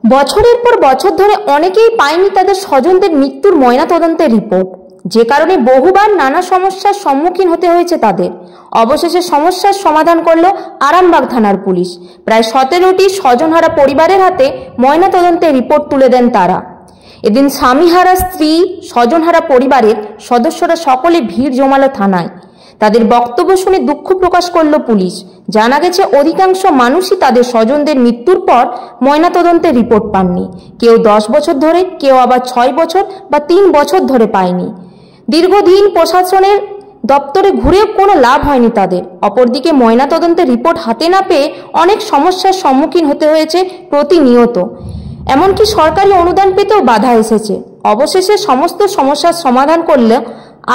বছরের পর বছর ধরে অনেকেই পায়নি তাদের স্বজনদের মৃত্যুর ময়নাতদন্তের রিপোর্ট, যে কারণে বহুবার নানা সমস্যার সম্মুখীন হতে হয়েছে তাদের। অবশেষে সমস্যার সমাধান করল আরামবাগ থানার পুলিশ। প্রায় 17টি স্বজনহারা পরিবারের হাতে ময়নাতদন্তের রিপোর্ট তুলে দেন তারা। এদিন স্বামীহারা স্ত্রী, স্বজনহারা পরিবারের সদস্যরা সকলে ভিড় জমালো থানায়। তাদের বক্তব্য শুনে দুঃখ প্রকাশ করল পুলিশ। জানা গেছে অধিকাংশ মানুষই তাদের স্বজনদের মৃত্যুর পর ময়নাতদন্তের রিপোর্ট পাননি। কেউ 10 বছর ধরে, কেউ আবার 6 বছর বা 3 বছর ধরে পায়নি। দীর্ঘদিন প্রশাসনের দপ্তরে ঘুরেও কোনো লাভ হয়নি তাদের। অপরদিকে ময়নাতদন্তের রিপোর্ট হাতে না পেয়ে অনেক সমস্যার সম্মুখীন হতে হয়েছে প্রতিনিয়ত। এমনকি সরকারি অনুদান পেতেও বাধা এসেছে। অবশেষে সমস্ত সমস্যার সমাধান করল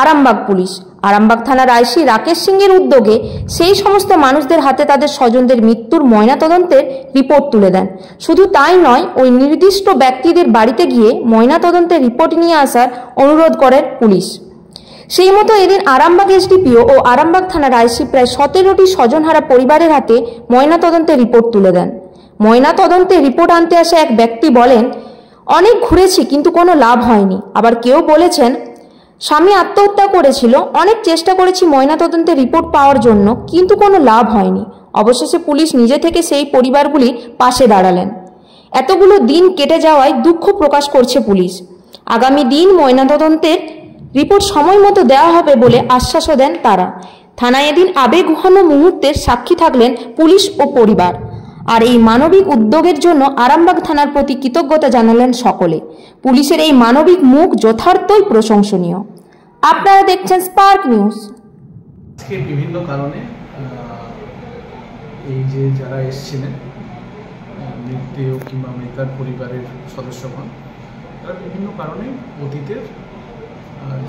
আরামবাগ পুলিশ। আরামবাগ থানার আইসি রাকেশ সিংয়ের উদ্যোগে সেই সমস্ত মানুষদের হাতে তাদের স্বজনদের মৃত্যুর ময়নাতদন্তের রিপোর্ট তুলে দেন। শুধু তাই নয়, ওই নির্দিষ্ট ব্যক্তিদের বাড়িতে গিয়ে ময়নাতদন্তের রিপোর্ট নিয়ে আসার অনুরোধ করেন পুলিশ। সেই মতো এদিন আরামবাগ এসডিপিও ও আরামবাগ থানার আইসি প্রায় 17টি স্বজনহারা পরিবারের হাতে ময়নাতদন্তের রিপোর্ট তুলে দেন। ময়নাতদন্তের রিপোর্ট আনতে আসা এক ব্যক্তি বলেন, অনেক ঘুরেছি কিন্তু কোনো লাভ হয়নি। আবার কেউ বলেছেন, স্বামী আত্মহত্যা করেছিল, অনেক চেষ্টা করেছি ময়নাতদন্তের রিপোর্ট পাওয়ার জন্য, কিন্তু কোনো লাভ হয়নি। অবশেষে পুলিশ নিজে থেকে সেই পরিবারগুলির পাশে দাঁড়ালেন। এতগুলো দিন কেটে যাওয়ায় দুঃখ প্রকাশ করছে পুলিশ। আগামী দিন ময়নাতদন্তের রিপোর্ট সময় মতো দেওয়া হবে বলে আশ্বাসও দেন তারা। থানায় এদিন আবেগঘন মুহূর্তের সাক্ষী থাকলেন পুলিশ ও পরিবার। আর এই মানবিক উদ্যোগের জন্য আরামবাগ থানার প্রতি কৃতজ্ঞতা জানালেন সকলে। পুলিশের এই মানবিক মুখ যথার্থই প্রশংসনীয়। আপনারা দেখছেন স্পার্ক নিউজ। আজকে বিভিন্ন কারণে এই যে যারা এসেছিলেন মৃত্যু কিংবা মৃতার পরিবারের সদস্যগণ, তারা বিভিন্ন কারণে অতীতের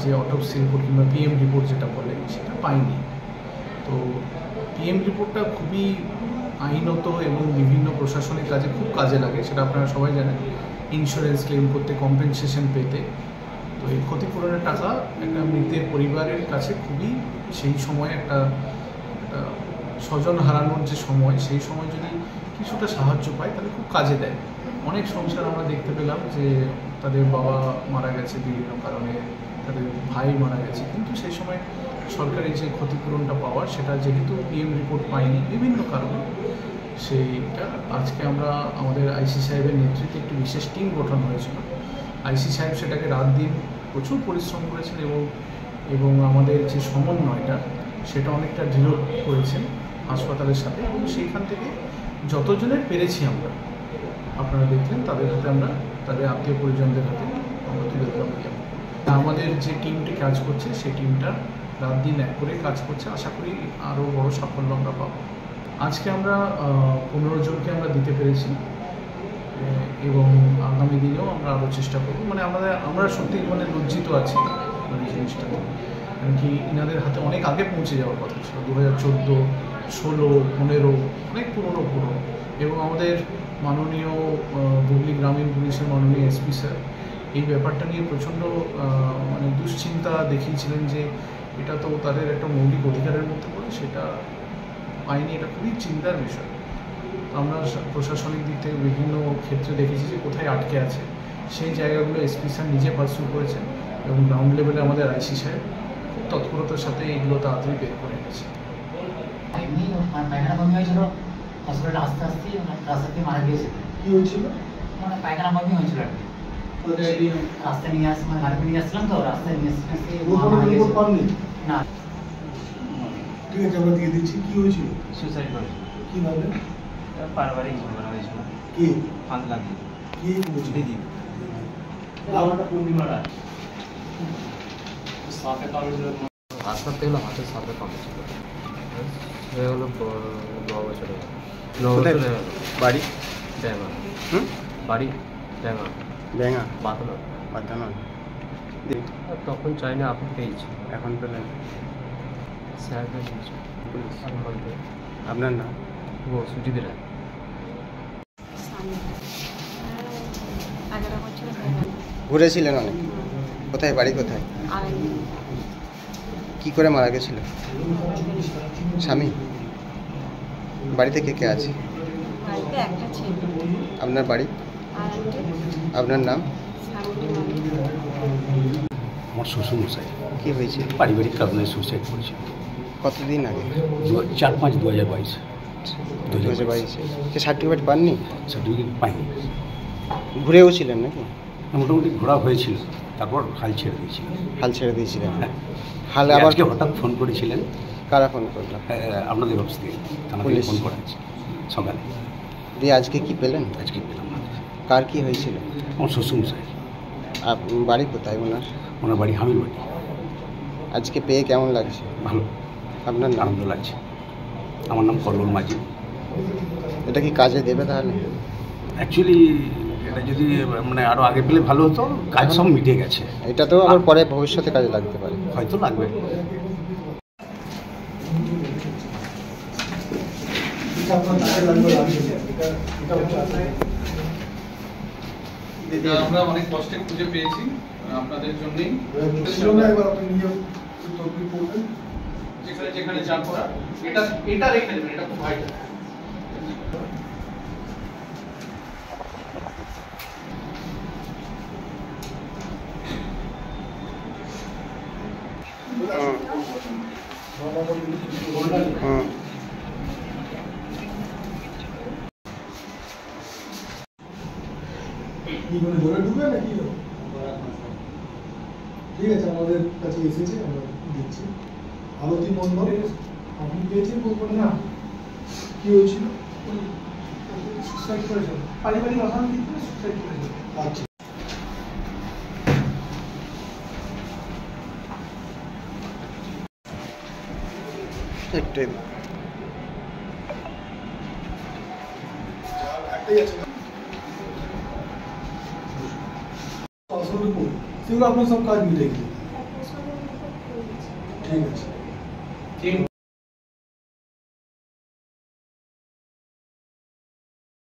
যে অটোপসি রিপোর্ট কিংবা পিএম রিপোর্ট যেটা বলে সেটা পায়নি। তো পিএম রিপোর্টটা খুবই আইনত এবং বিভিন্ন প্রশাসনিক কাজে খুব কাজে লাগে, সেটা আপনারা সবাই জানেন। ইন্স্যুরেন্স ক্লেম করতে, কম্পেনসেশন পেতে, তো এই ক্ষতিপূরণের টাকা একটা মৃতের পরিবারের কাছে খুবই সেই সময় একটা স্বজন হারানোর যে সময়, সেই সময় যদি কিছুটা সাহায্য পায় তাহলে খুব কাজে দেয়। অনেক সংসার আমরা দেখতে পেলাম যে তাদের বাবা মারা গেছে বিভিন্ন কারণে, তাদের ভাই মারা গেছে, কিন্তু সেই সময় সরকারি যে ক্ষতিপূরণটা পাওয়ার সেটা যেহেতু পিএম রিপোর্ট পাইনি বিভিন্ন কারণে, সেইটা আজকে আমরা আমাদের আইসি সাহেবের নেতৃত্বে একটি বিশেষ টিম গঠন হয়েছিল। আইসি সাহেব সেটাকে রাত দিন প্রচুর পরিশ্রম করেছেন এবং আমাদের যে সমন্বয়টা সেটা অনেকটা দৃঢ় করেছেন হাসপাতালের সাথে, এবং সেইখান থেকে যতজনের পেরেছি আমরা, আপনারা দেখলেন তাদের হাতে আমরা, তাদের আত্মীয় পরিজনদের হাতে আমরা তুলে দিলাম। আমাদের যে টিমটি কাজ করছে সেই টিমটা রাত দিন এক করে কাজ করছে, আশা করি আরও বড় সাফল্য আমরা পাবো। আজকে আমরা 15 জনকে আমরা দিতে পেরেছি এবং আগামী দিনেও আমরা আরও চেষ্টা করব। মানে আমরা সত্যি মানে লজ্জিত আছি মানে জিনিসটা, কারণ কি এনাদের হাতে অনেক আগে পৌঁছে যাওয়ার কথা ছিল, 2014, 16, 15, অনেক পুরনো এবং আমাদের মাননীয় হুগলি গ্রামীণ পুলিশের মাননীয় এসপি স্যার এই ব্যাপারটা নিয়ে প্রচণ্ড মানে দুশ্চিন্তা দেখিয়েছিলেন যে এটা তো তাদের একটা মৌলিক অধিকারের মধ্যে পড়ে, সেটা পায়নি, এটা খুবই চিন্তার বিষয়। আমরা প্রশাসনিক দিক থেকে বিভিন্ন ক্ষেত্রে দেখেছি যে কোথায় আটকে আছে, সেই জায়গাগুলো এসপি স্যার নিজে পার্সু করেছেন এবং গ্রাউন্ড লেভেলে আমাদের আইসি সাহেব খুব তৎপরতার সাথে এইগুলো তাড়াতাড়ি বের করে এনেছে। পায়খানা বমি হয়েছিল, হসপিটালে আস্তে আস্তে রাস্তাতে মারা গিয়েছিল। কী হয়েছিল? মানে পায়খানা বমি হয়েছিল আর কি, রাস্তায় নিয়ে আসছে, মানে গাড়ি নিয়ে আসছিলাম তো, রাস্তায় নিয়ে আসতে না। ঠিক আছে, আমরা দিয়ে দিচ্ছি। কী হয়েছিল? সুসাইড করেছিল। কীভাবে? পারিবারিক ঝগড়া হয়েছিল। কে? ফাঁদ লাগিয়ে। কে বলছে? দিদি। আমারটা পূর্ণিমারা সাপে কামড়েছিল। হাসপাতাল থেকে হাতের সাপে কামড়েছিল। হয়ে গেলো 9 বছর। 9 বছর বাড়ি ড্যাঙা। বাড়ি ড্যাঙা। ড্যাঙা বাঁধানো। তখন চাই না, আপনি পেয়েছি। এখন পেলেন? স্যার পেয়েছি পুলিশ। আপনার নাম? ও সুজিত রায়। 11 বছর ঘুরেছিলেন অনেক? কোথায় বাড়ি, কোথায়? কি করে মারা গেছিল? স্বামী? বাড়িতে কে কে আছে? বাড়িতে একটা ছেলে। আপনার বাড়ি? আর আন্টি আপনার নাম? শান্তি মালিক। আমার শ্বশুরমশাই কি হয়েছে? পারিবারিক কারণে সুইসাইড করেছিল কতদিন আগে? 4-5-2022 2022-এ। কে সার্টিফিকেট পাননি? সার্টিফিকেট পাইনি। ঘুরেও ছিলেন নাকি? মোটামুটি ঘোরা হয়েছিল, তারপর হাল ছেড়ে দিয়েছিল। হাল ছেড়ে দিয়েছিলেন? হ্যাঁ। হাল আবার আজকে হঠাৎ ফোন করেছিলেন। কারা ফোন করলো? আপনাদের অফিস থেকে থানা থেকে পুলিশ। ফোন করা হয়েছে সকালে। দিয়ে আজকে কি পেলেন? আজকে পেলাম না। কার কি হয়েছিল? আমার শ্বশুরমশাই, বাড়ি কোথায় ওনার? ওনার বাড়ি হামিরবাড়ি। আজকে পেয়ে কেমন লাগছে? ভালো, আপনার নাম? আনন্দ লাগছে। আমার নাম কল্লোল মাঝি। এটা কি কাজে দেবে তাহলে? অ্যাকচুয়ালি এটা যদি মানে আরও আগে পেলে ভালো হতো, কাজ সব মিটে গেছে। এটা তো আবার পরে ভবিষ্যতে কাজে লাগতে পারে। হয়তো লাগবে। আমরা অনেক কষ্টে খুঁজে পেয়েছি আপনাদের জন্যই। যেখানে যেখানে যা করা এটা রেখে দেবেন, এটা খুব ভাইটাল। ঠিক আছে, আমাদের কাছে এসেছে, আমরা দিচ্ছি। আরতি মন্ডল আপনি পেয়েছেন? বলবেন না কি হয়েছিল? সুসাইড করেছিল, পারিবারিক অশান্তি সুসাইড করেছিল। আচ্ছা, একটাই একটাই আছে না? সেগুলো আপনার সব কাজ মিলে গেছে। ঠিক আছে।